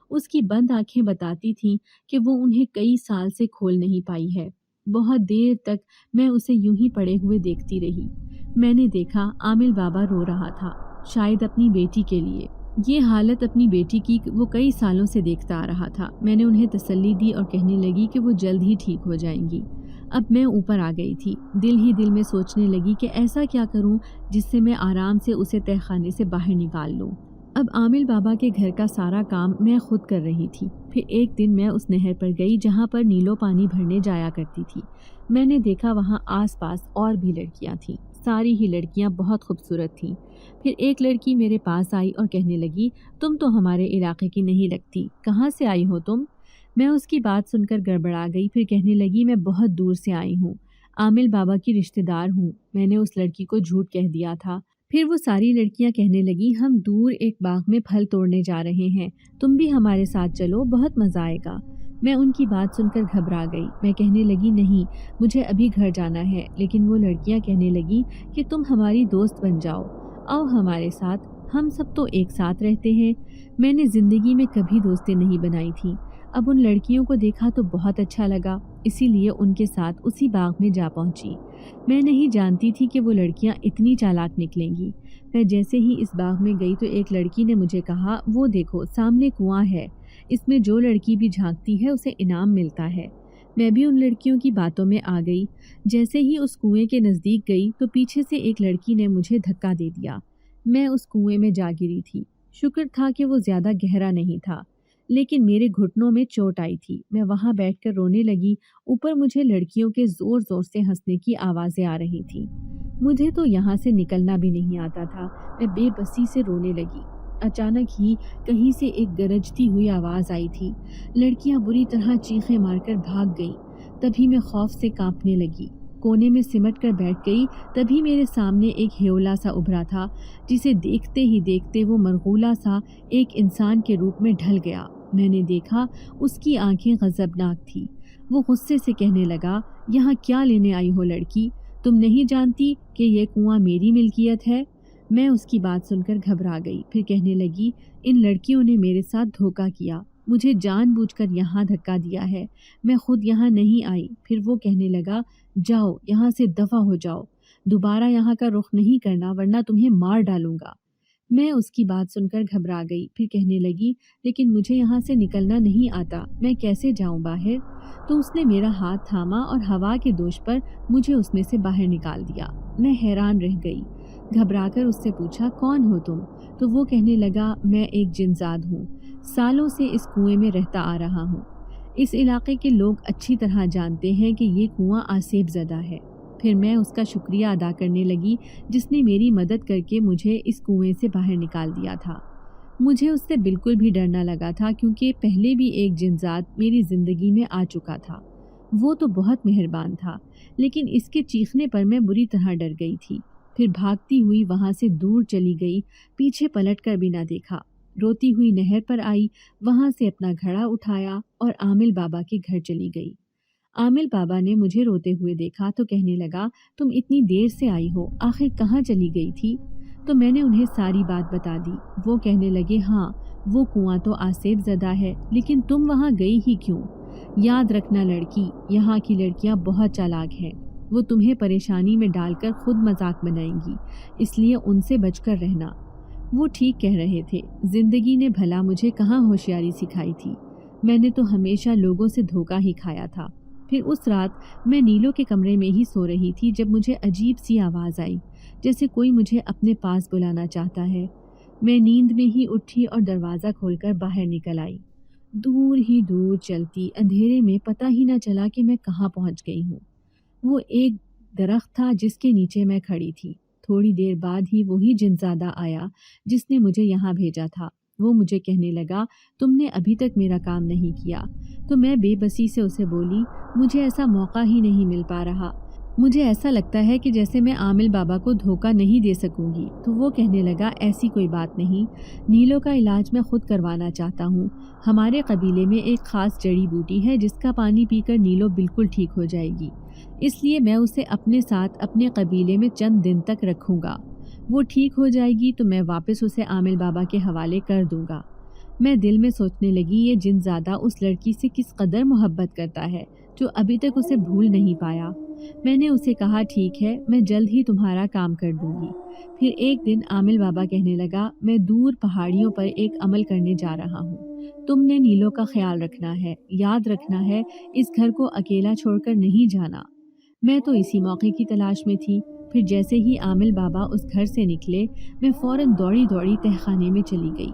اس کی بند آنکھیں بتاتی تھیں کہ وہ انہیں کئی سال سے کھول نہیں پائی ہے۔ بہت دیر تک میں اسے یوں ہی پڑے ہوئے دیکھتی رہی۔ میں نے دیکھا عامل بابا رو رہا تھا، شاید اپنی بیٹی کے لیے۔ یہ حالت اپنی بیٹی کی وہ کئی سالوں سے دیکھتا آ رہا تھا۔ میں نے انہیں تسلی دی اور کہنے لگی کہ وہ جلد ہی ٹھیک ہو جائیں گی۔ اب میں اوپر آ گئی تھی، دل ہی دل میں سوچنے لگی کہ ایسا کیا کروں جس سے میں آرام سے اسے تہہ خانے سے باہر نکال لوں۔ اب عامل بابا کے گھر کا سارا کام میں خود کر رہی تھی۔ پھر ایک دن میں اس نہر پر گئی جہاں پر نیلو پانی بھرنے جایا کرتی تھی۔ میں نے دیکھا وہاں آس پاس اور بھی لڑکیاں تھیں، ساری ہی لڑکیاں بہت خوبصورت تھیں۔ پھر ایک لڑکی میرے پاس آئی اور کہنے لگی، تم تو ہمارے علاقے کی نہیں لگتی، کہاں سے آئی ہو تم؟ میں اس کی بات سن کر گڑبڑا گئی۔ پھر کہنے لگی، میں بہت دور سے آئی ہوں، عامل بابا کی رشتہ دار ہوں۔ میں نے اس لڑکی کو جھوٹ کہہ دیا تھا۔ پھر وہ ساری لڑکیاں کہنے لگی، ہم دور ایک باغ میں پھل توڑنے جا رہے ہیں، تم بھی ہمارے ساتھ چلو، بہت مزہ آئے گا۔ میں ان کی بات سن کر گھبرا گئی۔ میں کہنے لگی، نہیں، مجھے ابھی گھر جانا ہے۔ لیکن وہ لڑکیاں کہنے لگی کہ تم ہماری دوست بن جاؤ، آؤ ہمارے ساتھ، ہم سب تو ایک ساتھ رہتے ہیں۔ میں نے زندگی میں کبھی دوستیں نہیں بنائی تھیں۔ اب ان لڑکیوں کو دیکھا تو بہت اچھا لگا، اسی لیے ان کے ساتھ اسی باغ میں جا پہنچی۔ میں نہیں جانتی تھی کہ وہ لڑکیاں اتنی چالاک نکلیں گی۔ میں جیسے ہی اس باغ میں گئی تو ایک لڑکی نے مجھے کہا، وہ دیکھو سامنے کنواں ہے، اس میں جو لڑکی بھی جھانکتی ہے اسے انعام ملتا ہے۔ میں بھی ان لڑکیوں کی باتوں میں آ گئی۔ جیسے ہی اس کنویں کے نزدیک گئی تو پیچھے سے ایک لڑکی نے مجھے دھکا دے دیا۔ میں اس کنویں میں جا گری تھی۔ شکر تھا کہ وہ زیادہ گہرا نہیں تھا، لیکن میرے گھٹنوں میں چوٹ آئی تھی۔ میں وہاں بیٹھ کر رونے لگی۔ اوپر مجھے لڑکیوں کے زور زور سے ہنسنے کی آوازیں آ رہی تھیں۔ مجھے تو یہاں سے نکلنا بھی نہیں آتا تھا۔ میں بے بسی سے رونے لگی۔ اچانک ہی کہیں سے ایک گرجتی ہوئی آواز آئی تھی۔ لڑکیاں بری طرح چیخیں مار کر بھاگ گئیں۔ تبھی میں خوف سے کانپنے لگی، کونے میں سمٹ کر بیٹھ گئی۔ تبھی میرے سامنے ایک ہیولا سا ابھرا تھا، جسے دیکھتے ہی دیکھتے وہ مرغولا سا ایک انسان کے روپ میں ڈھل گیا۔ میں نے دیکھا اس کی آنکھیں غضبناک تھی۔ وہ غصے سے کہنے لگا، یہاں کیا لینے آئی ہو لڑکی؟ تم نہیں جانتی کہ یہ کنواں میری ملکیت ہے؟ میں اس کی بات سن کر گھبرا گئی۔ پھر کہنے لگی، ان لڑکیوں نے میرے ساتھ دھوکہ کیا، مجھے جان بوجھ کر یہاں دھکا دیا ہے، میں خود یہاں نہیں آئی۔ پھر وہ کہنے لگا، جاؤ یہاں سے دفع ہو جاؤ، دوبارہ یہاں کا رخ نہیں کرنا ورنہ تمہیں مار ڈالوں گا۔ میں اس کی بات سن کر گھبرا گئی۔ پھر کہنے لگی، لیکن مجھے یہاں سے نکلنا نہیں آتا، میں کیسے جاؤں باہر؟ تو اس نے میرا ہاتھ تھاما اور ہوا کے دوش پر مجھے اس میں سے باہر نکال دیا۔ میں حیران رہ گئی، گھبرا کر اس سے پوچھا، کون ہو تم؟ تو وہ کہنے لگا، میں ایک جنزاد ہوں، سالوں سے اس کنویں میں رہتا آ رہا ہوں۔ اس علاقے کے لوگ اچھی طرح جانتے ہیں کہ یہ کنواں آسیب زدہ ہے۔ پھر میں اس کا شکریہ ادا کرنے لگی جس نے میری مدد کر کے مجھے اس کنویں سے باہر نکال دیا تھا۔ مجھے اس سے بالکل بھی ڈر نہ لگا تھا، کیونکہ پہلے بھی ایک جنزاد میری زندگی میں آ چکا تھا۔ وہ تو بہت مہربان تھا، لیکن اس کے چیخنے پر میں بری طرح ڈر گئی تھی۔ پھر بھاگتی ہوئی وہاں سے دور چلی گئی، پیچھے پلٹ کر بھی نہ دیکھا۔ روتی ہوئی نہر پر آئی، وہاں سے اپنا گھڑا اٹھایا اور عامل بابا کے گھر چلی گئی۔ عامل بابا نے مجھے روتے ہوئے دیکھا تو کہنے لگا، تم اتنی دیر سے آئی ہو، آخر کہاں چلی گئی تھی؟ تو میں نے انہیں ساری بات بتا دی۔ وہ کہنے لگے، ہاں وہ کنواں تو آسیب زدہ ہے، لیکن تم وہاں گئی ہی کیوں؟ یاد رکھنا لڑکی، یہاں کی لڑکیاں بہت چالاک ہیں، وہ تمہیں پریشانی میں ڈال کر خود مذاق بنائیں گی، اس لیے ان سے بچ کر رہنا۔ وہ ٹھیک کہہ رہے تھے، زندگی نے بھلا مجھے کہاں ہوشیاری سکھائی تھی، میں نے تو ہمیشہ لوگوں سے دھوکہ ہی کھایا تھا۔ پھر اس رات میں نیلو کے کمرے میں ہی سو رہی تھی جب مجھے عجیب سی آواز آئی، جیسے کوئی مجھے اپنے پاس بلانا چاہتا ہے۔ میں نیند میں ہی اٹھی اور دروازہ کھول کر باہر نکل آئی۔ دور ہی دور چلتی اندھیرے میں پتہ ہی نہ چلا کہ میں کہاں پہنچ گئی ہوں۔ وہ ایک درخت تھا جس کے نیچے میں کھڑی تھی۔ تھوڑی دیر بعد ہی وہی جنزادہ آیا جس نے مجھے یہاں بھیجا تھا۔ وہ مجھے کہنے لگا، تم نے ابھی تک میرا کام نہیں کیا۔ تو میں بے بسی سے اسے بولی، مجھے ایسا موقع ہی نہیں مل پا رہا، مجھے ایسا لگتا ہے کہ جیسے میں عامل بابا کو دھوکہ نہیں دے سکوں گی۔ تو وہ کہنے لگا ایسی کوئی بات نہیں، نیلو کا علاج میں خود کروانا چاہتا ہوں۔ ہمارے قبیلے میں ایک خاص جڑی بوٹی ہے جس کا پانی پی کر نیلو بالکل ٹھیک ہو جائے گی، اس لیے میں اسے اپنے ساتھ اپنے قبیلے میں چند دن تک رکھوں گا۔ وہ ٹھیک ہو جائے گی تو میں واپس اسے عامل بابا کے حوالے کر دوں گا۔ میں دل میں سوچنے لگی یہ جن زادہ اس لڑکی سے کس قدر محبت کرتا ہے جو ابھی تک اسے بھول نہیں پایا۔ میں نے اسے کہا ٹھیک ہے، میں جلد ہی تمہارا کام کر دوں گی۔ پھر ایک دن عامل بابا کہنے لگا میں دور پہاڑیوں پر ایک عمل کرنے جا رہا ہوں، تم نے نیلو کا خیال رکھنا ہے، یاد رکھنا ہے اس گھر کو اکیلا چھوڑ کر نہیں جانا۔ میں تو اسی موقع کی تلاش میں تھی۔ پھر جیسے ہی عامل بابا اس گھر سے نکلے میں فوراً دوڑی دوڑی تہخانے میں چلی گئی۔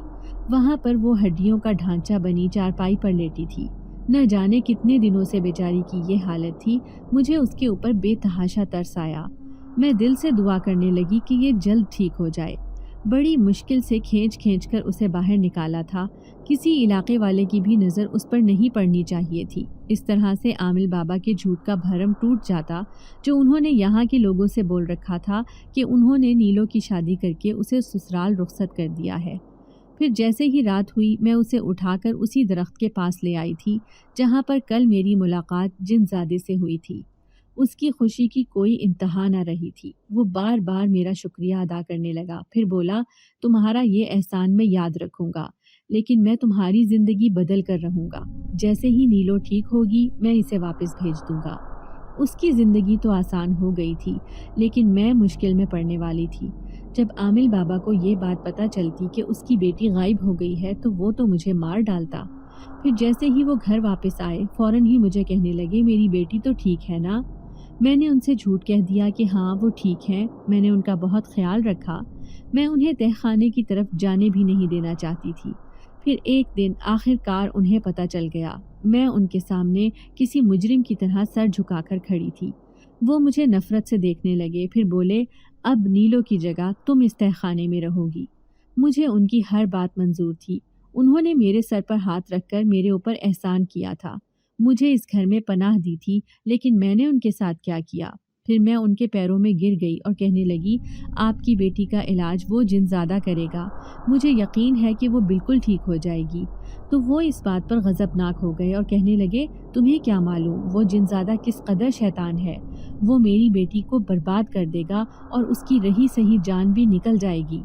وہاں پر وہ ہڈیوں کا ڈھانچہ بنی چارپائی پر لیٹی تھی۔ نہ جانے کتنے دنوں سے بیچاری کی یہ حالت تھی، مجھے اس کے اوپر بے تحاشا ترس آیا۔ میں دل سے دعا کرنے لگی کہ یہ جلد ٹھیک ہو جائے۔ بڑی مشکل سے کھینچ کھینچ کر اسے باہر نکالا تھا، کسی علاقے والے کی بھی نظر اس پر نہیں پڑنی چاہیے تھی۔ اس طرح سے عامل بابا کے جھوٹ کا بھرم ٹوٹ جاتا جو انہوں نے یہاں کے لوگوں سے بول رکھا تھا کہ انہوں نے نیلو کی شادی کر کے اسے سسرال رخصت کر دیا ہے۔ پھر جیسے ہی رات ہوئی میں اسے اٹھا کر اسی درخت کے پاس لے آئی تھی جہاں پر کل میری ملاقات جن زادے سے ہوئی تھی۔ اس کی خوشی کی کوئی انتہا نہ رہی تھی۔ وہ بار بار میرا شکریہ ادا کرنے لگا، پھر بولا تمہارا یہ احسان میں یاد رکھوں گا، لیکن میں تمہاری زندگی بدل کر رہوں گا۔ جیسے ہی نیلو ٹھیک ہوگی میں اسے واپس بھیج دوں گا۔ اس کی زندگی تو آسان ہو گئی تھی، لیکن میں مشکل میں پڑنے والی تھی۔ جب عامل بابا کو یہ بات پتہ چلتی کہ اس کی بیٹی غائب ہو گئی ہے تو وہ تو مجھے مار ڈالتا۔ پھر جیسے ہی وہ گھر واپس آئے فوراً ہی مجھے کہنے لگے میری بیٹی تو ٹھیک ہے نا؟ میں نے ان سے جھوٹ کہہ دیا کہ ہاں وہ ٹھیک ہیں، میں نے ان کا بہت خیال رکھا، میں انہیں تہ خانے کی طرف جانے بھی نہیں دینا چاہتی تھی۔ پھر ایک دن آخر کار انہیں پتہ چل گیا۔ میں ان کے سامنے کسی مجرم کی طرح سر جھکا کر کھڑی تھی۔ وہ مجھے نفرت سے دیکھنے لگے، پھر بولے اب نیلو کی جگہ تم اس تہ خانے میں رہو گی۔ مجھے ان کی ہر بات منظور تھی۔ انہوں نے میرے سر پر ہاتھ رکھ کر میرے اوپر احسان کیا تھا، مجھے اس گھر میں پناہ دی تھی، لیکن میں نے ان کے ساتھ کیا کیا؟ پھر میں ان کے پیروں میں گر گئی اور کہنے لگی آپ کی بیٹی کا علاج وہ جن زادہ کرے گا، مجھے یقین ہے کہ وہ بالکل ٹھیک ہو جائے گی۔ تو وہ اس بات پر غضبناک ہو گئے اور کہنے لگے تمہیں کیا معلوم وہ جن زادہ کس قدر شیطان ہے، وہ میری بیٹی کو برباد کر دے گا اور اس کی رہی سہی جان بھی نکل جائے گی۔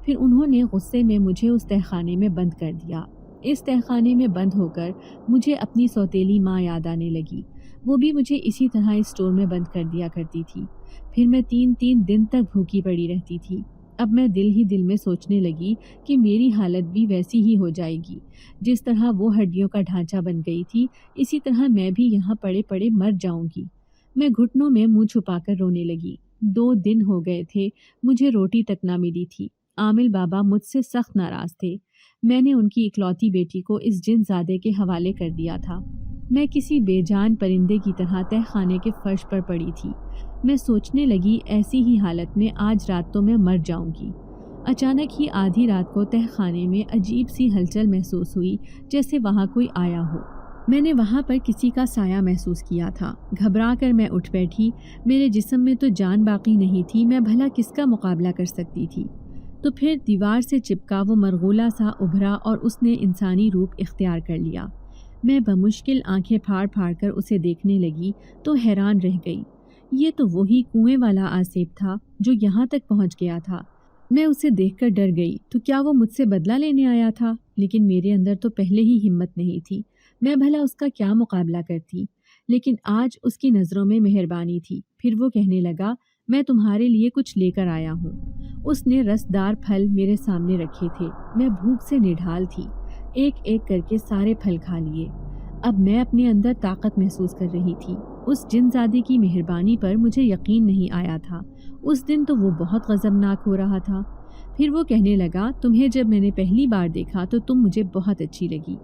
پھر انہوں نے غصے میں مجھے اس تہ خانے میں بند کر دیا۔ اس تہ خانے میں بند ہو کر مجھے اپنی سوتیلی ماں یاد آنے لگی، وہ بھی مجھے اسی طرح اس اسٹور میں بند کر دیا کرتی تھی۔ پھر میں 3 دن تک بھوکی پڑی رہتی تھی۔ اب میں دل ہی دل میں سوچنے لگی کہ میری حالت بھی ویسی ہی ہو جائے گی، جس طرح وہ ہڈیوں کا ڈھانچہ بن گئی تھی اسی طرح میں بھی یہاں پڑے پڑے مر جاؤں گی۔ میں گھٹنوں میں منہ چھپا کر رونے لگی۔ 2 دن ہو گئے تھے، مجھے روٹی تک نہ ملی تھی۔ عامل بابا مجھ سے سخت ناراض تھے۔ میں نے ان کی اکلوتی بیٹی کو اس جن زادے کے حوالے کر دیا تھا۔ میں کسی بے جان پرندے کی طرح تہ خانے کے فرش پر پڑی تھی۔ میں سوچنے لگی ایسی ہی حالت میں آج رات تو میں مر جاؤں گی۔ اچانک ہی آدھی رات کو تہ خانے میں عجیب سی ہلچل محسوس ہوئی، جیسے وہاں کوئی آیا ہو۔ میں نے وہاں پر کسی کا سایہ محسوس کیا تھا۔ گھبرا کر میں اٹھ بیٹھی۔ میرے جسم میں تو جان باقی نہیں تھی، میں بھلا کس کا مقابلہ کر سکتی تھی؟ تو پھر دیوار سے چپکا وہ مرغولا سا ابھرا اور اس نے انسانی روپ اختیار کر لیا۔ میں بمشکل آنکھیں پھاڑ پھاڑ کر اسے دیکھنے لگی تو حیران رہ گئی۔ یہ تو وہی کنویں والا آصف تھا جو یہاں تک پہنچ گیا تھا۔ میں اسے دیکھ کر ڈر گئی، تو کیا وہ مجھ سے بدلہ لینے آیا تھا؟ لیکن میرے اندر تو پہلے ہی ہمت نہیں تھی، میں بھلا اس کا کیا مقابلہ کرتی؟ لیکن آج اس کی نظروں میں مہربانی تھی۔ پھر وہ کہنے لگا میں تمہارے لیے کچھ لے کر آیا ہوں۔ اس نے رسدار پھل میرے سامنے رکھے تھے۔ میں بھوک سے نڈھال تھی، ایک ایک کر کے سارے پھل کھا لیے۔ اب میں اپنے اندر طاقت محسوس کر رہی تھی۔ اس جن زادے کی مہربانی پر مجھے یقین نہیں آیا تھا۔ اس دن تو وہ بہت غضبناک ہو رہا تھا۔ پھر وہ کہنے لگا تمہیں جب میں نے پہلی بار دیکھا تو تم مجھے بہت اچھی لگی،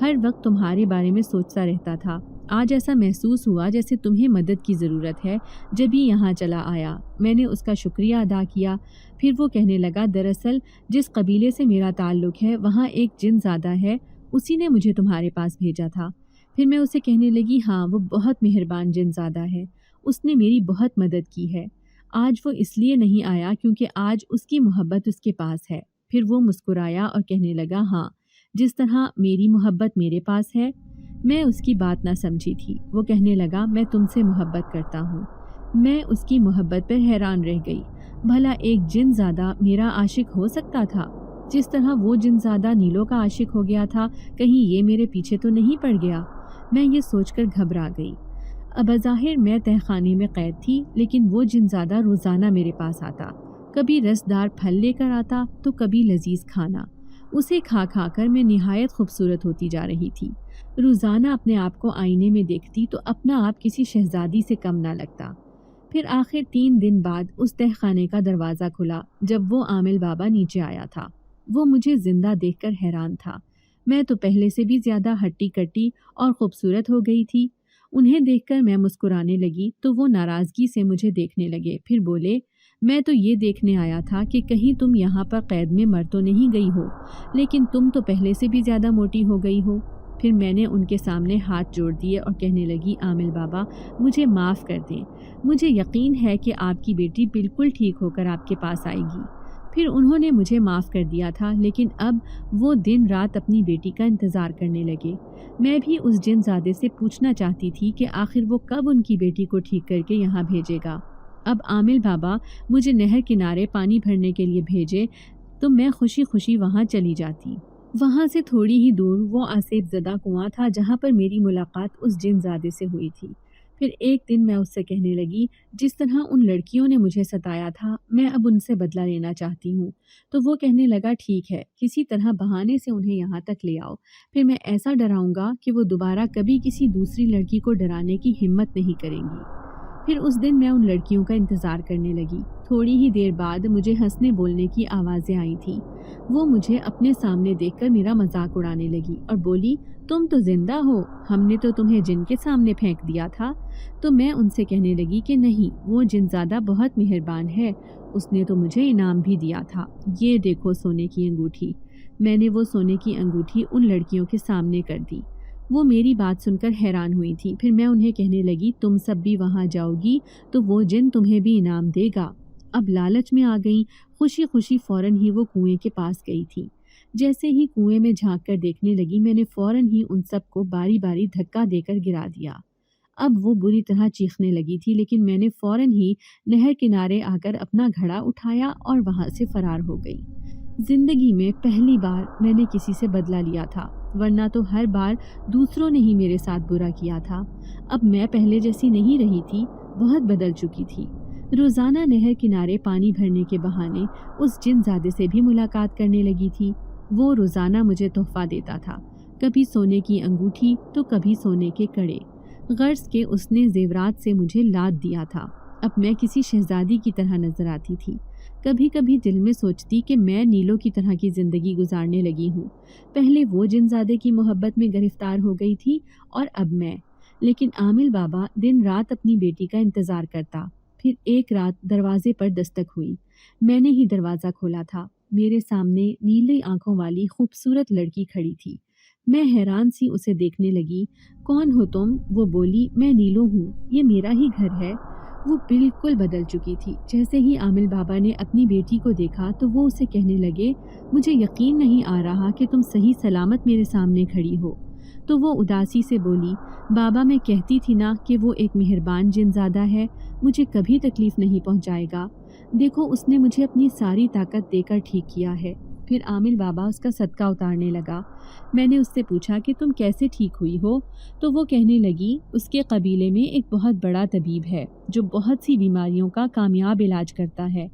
ہر وقت تمہارے بارے میں سوچتا رہتا تھا۔ آج ایسا محسوس ہوا جیسے تمہیں مدد کی ضرورت ہے، جب ہی یہاں چلا آیا۔ میں نے اس کا شکریہ ادا کیا۔ پھر وہ کہنے لگا دراصل جس قبیلے سے میرا تعلق ہے وہاں ایک جن زادہ ہے، اسی نے مجھے تمہارے پاس بھیجا تھا۔ پھر میں اسے کہنے لگی ہاں وہ بہت مہربان جن زادہ ہے، اس نے میری بہت مدد کی ہے۔ آج وہ اس لیے نہیں آیا کیونکہ آج اس کی محبت اس کے پاس ہے۔ پھر وہ مسکرایا اور کہنے لگا، ہاں، جس طرح میری محبت میرے پاس ہے۔ میں اس کی بات نہ سمجھی تھی۔ وہ کہنے لگا، میں تم سے محبت کرتا ہوں۔ میں اس کی محبت پر حیران رہ گئی۔ بھلا ایک جن زادہ میرا عاشق ہو سکتا تھا؟ جس طرح وہ جن زادہ نیلو کا عاشق ہو گیا تھا، کہیں یہ میرے پیچھے تو نہیں پڑ گیا؟ میں یہ سوچ کر گھبرا گئی۔ بظاہر میں تہہ خانے میں قید تھی، لیکن وہ جن زادہ روزانہ میرے پاس آتا۔ کبھی رسدار پھل لے کر آتا تو کبھی لذیذ کھانا۔ اسے کھا کھا کر میں نہایت خوبصورت ہوتی جا رہی تھی۔ روزانہ اپنے آپ کو آئینے میں دیکھتی تو اپنا آپ کسی شہزادی سے کم نہ لگتا۔ پھر آخر 3 دن بعد اس تہہ خانے کا دروازہ کھلا جب وہ عامل بابا نیچے آیا تھا۔ وہ مجھے زندہ دیکھ کر حیران تھا۔ میں تو پہلے سے بھی زیادہ ہٹی کٹی اور خوبصورت ہو گئی تھی۔ انہیں دیکھ کر میں مسکرانے لگی تو وہ ناراضگی سے مجھے دیکھنے لگے۔ پھر بولے، میں تو یہ دیکھنے آیا تھا کہ کہیں تم یہاں پر قید میں مر تو نہیں گئی ہو، لیکن تم تو پہلے سے بھی زیادہ موٹی ہو گئی ہو۔ پھر میں نے ان کے سامنے ہاتھ جوڑ دیے اور کہنے لگی، عامل بابا، مجھے معاف کر دیں۔ مجھے یقین ہے کہ آپ کی بیٹی بالکل ٹھیک ہو کر آپ کے پاس آئے گی۔ پھر انہوں نے مجھے معاف کر دیا تھا، لیکن اب وہ دن رات اپنی بیٹی کا انتظار کرنے لگے۔ میں بھی اس جن زادے سے پوچھنا چاہتی تھی کہ آخر وہ کب ان کی بیٹی کو ٹھیک کر کے یہاں بھیجے گا۔ اب عامل بابا مجھے نہر کنارے پانی بھرنے کے لیے بھیجے تو میں خوشی خوشی وہاں چلی جاتی۔ وہاں سے تھوڑی ہی دور وہ آسیب زدہ کنواں تھا جہاں پر میری ملاقات اس جن زادے سے ہوئی تھی۔ پھر ایک دن میں اس سے کہنے لگی، جس طرح ان لڑکیوں نے مجھے ستایا تھا، میں اب ان سے بدلہ لینا چاہتی ہوں۔ تو وہ کہنے لگا، ٹھیک ہے، کسی طرح بہانے سے انہیں یہاں تک لے آؤ، پھر میں ایسا ڈراؤں گا کہ وہ دوبارہ کبھی کسی دوسری لڑکی کو ڈرانے کی ہمت نہیں کریں گی۔ پھر اس دن میں ان لڑکیوں کا انتظار کرنے لگی۔ تھوڑی ہی دیر بعد مجھے ہنسنے بولنے کی آوازیں آئی تھیں۔ وہ مجھے اپنے سامنے دیکھ کر میرا مذاق اڑانے لگی اور بولی، تم تو زندہ ہو، ہم نے تو تمہیں جن کے سامنے پھینک دیا تھا۔ تو میں ان سے کہنے لگی کہ نہیں، وہ جن زادہ بہت مہربان ہے، اس نے تو مجھے انعام بھی دیا تھا۔ یہ دیکھو سونے کی انگوٹھی۔ میں نے وہ سونے کی انگوٹھی ان لڑکیوں کے سامنے کر دی۔ وہ میری بات سن کر حیران ہوئی تھی۔ پھر میں انہیں کہنے لگی، تم سب بھی وہاں جاؤ گی تو وہ جن تمہیں بھی انعام دے گا۔ اب لالچ میں آ گئیں، خوشی خوشی فوراً ہی وہ کنویں کے پاس گئی تھی۔ جیسے ہی کنویں میں جھانک کر دیکھنے لگی، میں نے فوراً ہی ان سب کو باری باری دھکا دے کر گرا دیا۔ اب وہ بری طرح چیخنے لگی تھی، لیکن میں نے فوراً ہی نہر کنارے آ کر اپنا گھڑا اٹھایا اور وہاں سے فرار ہو گئی۔ زندگی میں پہلی بار میں نے کسی سے بدلہ لیا تھا، ورنہ تو ہر بار دوسروں نے ہی میرے ساتھ برا کیا تھا۔ اب میں پہلے جیسی نہیں رہی تھی، بہت بدل چکی تھی۔ روزانہ نہر کنارے پانی بھرنے کے بہانے اس جن زادے سے بھی ملاقات کرنے لگی تھی۔ وہ روزانہ مجھے تحفہ دیتا تھا، کبھی سونے کی انگوٹھی تو کبھی سونے کے کڑے۔ غرض کے اس نے زیورات سے مجھے لاد دیا تھا۔ اب میں کسی شہزادی کی طرح نظر آتی تھی۔ کبھی کبھی دل میں سوچتی کہ میں نیلو کی طرح کی زندگی گزارنے لگی ہوں۔ پہلے وہ جن زادے کی محبت میں گرفتار ہو گئی تھی اور اب میں۔ لیکن عامل بابا دن رات اپنی بیٹی کا انتظار کرتا۔ پھر ایک رات دروازے پر دستک ہوئی۔ میں نے ہی دروازہ کھولا تھا۔ میرے سامنے نیلی آنکھوں والی خوبصورت لڑکی کھڑی تھی۔ میں حیران سی اسے دیکھنے لگی۔ کون ہو تم؟ وہ بولی، میں نیلو ہوں، یہ میرا ہی گھر ہے۔ وہ بالکل بدل چکی تھی۔ جیسے ہی عامل بابا نے اپنی بیٹی کو دیکھا تو وہ اسے کہنے لگے، مجھے یقین نہیں آ رہا کہ تم صحیح سلامت میرے سامنے کھڑی ہو۔ تو وہ اداسی سے بولی، بابا میں کہتی تھی نا کہ وہ ایک مہربان جن زادہ ہے، مجھے کبھی تکلیف نہیں پہنچائے گا۔ دیکھو اس نے مجھے اپنی ساری طاقت دے کر ٹھیک کیا ہے۔ پھر عامل بابا اس کا صدقہ اتارنے لگا۔ میں نے اس سے پوچھا کہ تم کیسے ٹھیک ہوئی ہو؟ تو وہ کہنے لگی، اس کے قبیلے میں ایک بہت بڑا طبیب ہے جو بہت سی بیماریوں کا کامیاب علاج کرتا ہے۔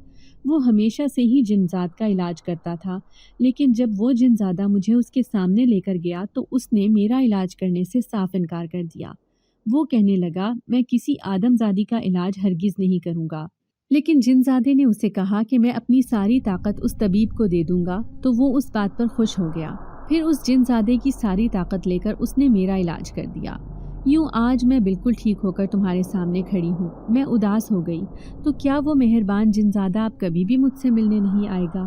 وہ ہمیشہ سے ہی جن زاد کا علاج کرتا تھا، لیکن جب وہ جن زادہ مجھے اس کے سامنے لے کر گیا تو اس نے میرا علاج کرنے سے صاف انکار کر دیا۔ وہ کہنے لگا، میں کسی آدم زادی کا علاج ہرگز نہیں کروں گا۔ لیکن جن زادے نے اسے کہا کہ میں اپنی ساری طاقت اس طبیب کو دے دوں گا تو وہ اس بات پر خوش ہو گیا۔ پھر اس جن زادے کی ساری طاقت لے کر اس نے میرا علاج کر دیا۔ یوں آج میں بالکل ٹھیک ہو کر تمہارے سامنے کھڑی ہوں۔ میں اداس ہو گئی۔ تو کیا وہ مہربان جن زادہ اب کبھی بھی مجھ سے ملنے نہیں آئے گا؟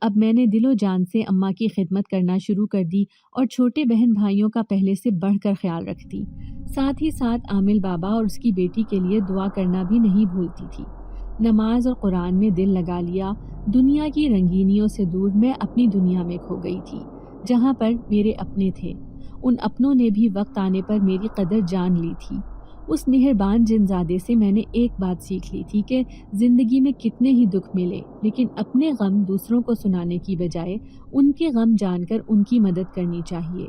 اب میں نے دل و جان سے اماں کی خدمت کرنا شروع کر دی اور چھوٹے بہن بھائیوں کا پہلے سے بڑھ کر خیال رکھتی۔ ساتھ ہی ساتھ عامل بابا اور اس کی بیٹی کے لیے دعا کرنا بھی نہیں بھولتی تھی۔ نماز اور قرآن میں دل لگا لیا۔ دنیا کی رنگینیوں سے دور میں اپنی دنیا میں کھو گئی تھی، جہاں پر میرے اپنے تھے۔ ان اپنوں نے بھی وقت آنے پر میری قدر جان لی تھی۔ اس مہربان جنزادے سے میں نے ایک بات سیکھ لی تھی کہ زندگی میں کتنے ہی دکھ ملے، لیکن اپنے غم دوسروں کو سنانے کی بجائے ان کے غم جان کر ان کی مدد کرنی چاہیے۔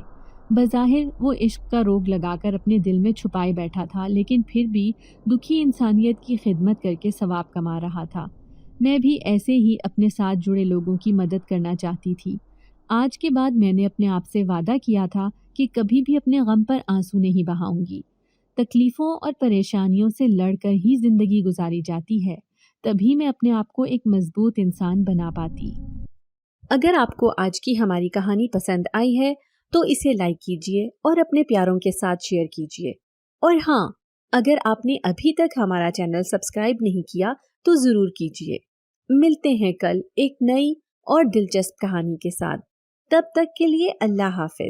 بظاہر وہ عشق کا روگ لگا کر اپنے دل میں چھپائے بیٹھا تھا، لیکن پھر بھی دکھی انسانیت کی خدمت کر کے ثواب کما رہا تھا۔ میں بھی ایسے ہی اپنے ساتھ جڑے لوگوں کی مدد کرنا چاہتی تھی۔ آج کے بعد میں نے اپنے آپ سے وعدہ کیا تھا کہ کبھی بھی اپنے غم پر آنسو نہیں بہاؤں گی۔ تکلیفوں اور پریشانیوں سے لڑ کر ہی زندگی گزاری جاتی ہے، تبھی میں اپنے آپ کو ایک مضبوط انسان بنا پاتی۔ اگر آپ کو آج کی ہماری کہانی پسند آئی ہے تو اسے لائک کیجیے اور اپنے پیاروں کے ساتھ شیئر کیجیے۔ اور ہاں، اگر آپ نے ابھی تک ہمارا چینل سبسکرائب نہیں کیا تو ضرور کیجیے۔ ملتے ہیں کل ایک نئی اور دلچسپ کہانی کے ساتھ۔ تب تک کے لیے اللہ حافظ۔